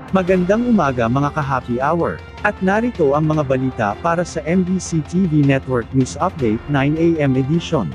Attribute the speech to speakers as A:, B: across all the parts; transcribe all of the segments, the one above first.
A: Magandang umaga mga ka-happy hour. At narito ang mga balita para sa MBC TV Network News Update 9 AM edition.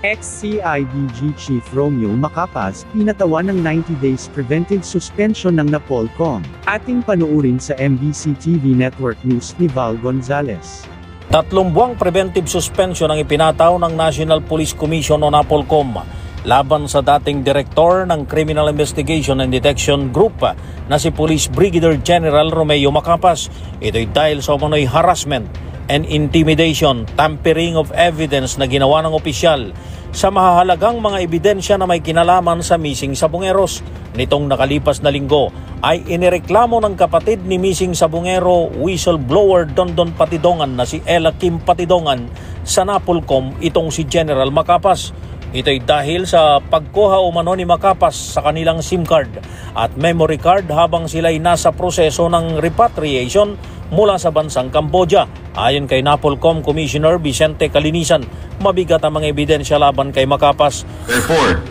A: Ex-CIDG Chief Romeo Macapas, pinatawan ng 90 days preventive suspension ng NAPOLCOM. Ating panuurin sa MBC TV Network News ni Val Gonzales.
B: 3 buwang preventive suspension ang ipinataw ng National Police Commission o NAPOLCOM laban sa dating direktor ng Criminal Investigation and Detection Group na si Police Brigadier General Romeo Macapas. Ito'y dahil sa umano'y harassment and intimidation, tampering of evidence na ginawa ng opisyal sa mahahalagang mga ebidensya na may kinalaman sa missing Sabongeros. Nitong nakalipas na linggo ay inireklamo ng kapatid ni missing Sabongero whistleblower Dondon Patidongan na si Ella Kim Patidongan sa NAPOLCOM itong si General Macapas. Ito'y dahil sa pagkuha umano ni Macapas sa kanilang SIM card at memory card habang sila'y nasa proseso ng repatriation mula sa bansang Cambodia. Ayon kay NAPOLCOM Commissioner Vicente Calinisan, mabigat ang mga ebidensya laban kay Macapas.
C: Therefore,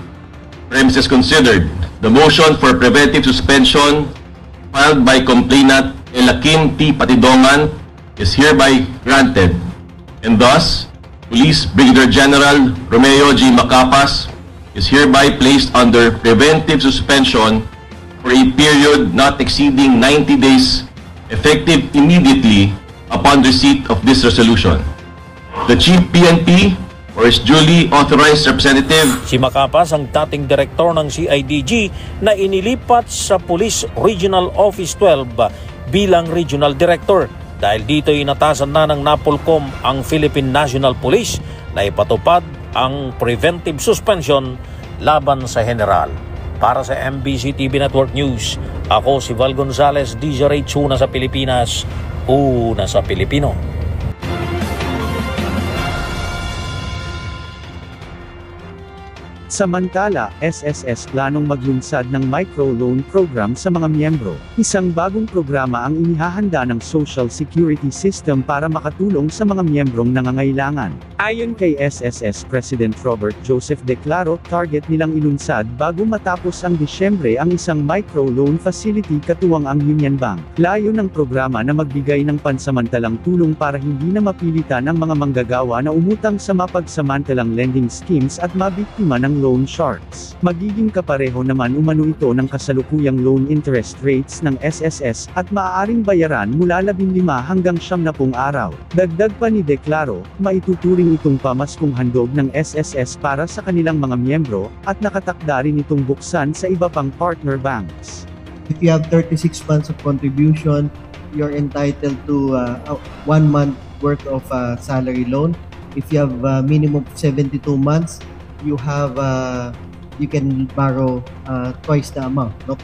C: premises considered, the motion for preventive suspension filed by complainant Ella Kim T. Patidongan is hereby granted, and thus, Police Brigadier General Romeo G. Macapas is hereby placed under preventive suspension for a period not exceeding 90 days, effective immediately upon receipt of this resolution. The Chief PNP or his duly authorized representative.
B: Si Macapas ang dating direktor ng CIDG na inilipat sa Police Regional Office 12 bilang Regional Director. Dahil dito inatasan na ng NAPOLCOM ang Philippine National Police na ipatupad ang preventive suspension laban sa general. Para sa MBC TV Network News, ako si Val Gonzales, DJ Rates, una sa Pilipinas, una sa Pilipino.
A: Samantala, SSS planong maglunsad ng microloan program sa mga miyembro. Isang bagong programa ang inihahanda ng Social Security System para makatulong sa mga miyembrong nangangailangan. Ayon kay SSS President Robert Joseph Declaro, target nilang ilunsad bago matapos ang Disyembre ang isang microloan facility katuwang ang Union Bank. Layo ng programa na magbigay ng pansamantalang tulong para hindi na mapilitan ang mga manggagawa na umutang sa mapagsamantalang lending schemes at mabiktima ng loan sharks. Magiging kapareho naman umano ito ng kasalukuyang loan interest rates ng SSS at maaaring bayaran mula 15 hanggang 70 araw. Dagdag pa ni Declaro, maituturing itong pamaskong handog ng SSS para sa kanilang mga miyembro at nakatakda rin itong buksan sa iba pang partner banks.
D: If you have 36 months of contribution, you're entitled to 1 month worth of salary loan. If you have minimum 72 months, you can borrow twice the amount, no,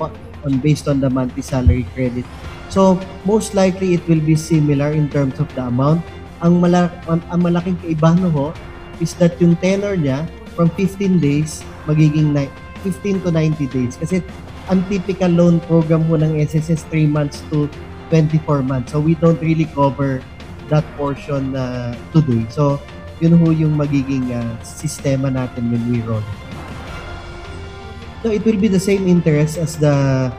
D: based on the monthly salary credit. So most likely it will be similar in terms of the amount. Ang malaking kaibahan ho is that yung tenor niya from 15 days magiging 15 to 90 days, kasi ang typical loan program mo ng SSS 3 months to 24 months, so we don't really cover that portion today. So yun ho yung magiging sistema natin when we roll. So it will be the same interest as the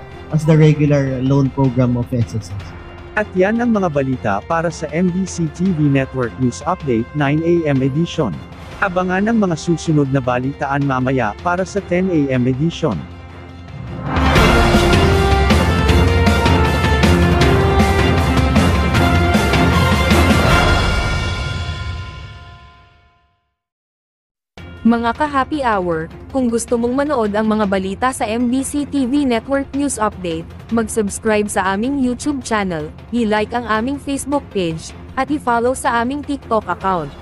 D: regular loan program of SSS.
A: At yan ang mga balita para sa MBC TV Network News Update 9 AM edition. Abangan ang mga susunod na balitaan mamaya para sa 10 AM edition.
E: Mga ka-happy hour, kung gusto mong manood ang mga balita sa MBC TV Network News Update, mag-subscribe sa aming YouTube channel, i-like ang aming Facebook page, at i-follow sa aming TikTok account.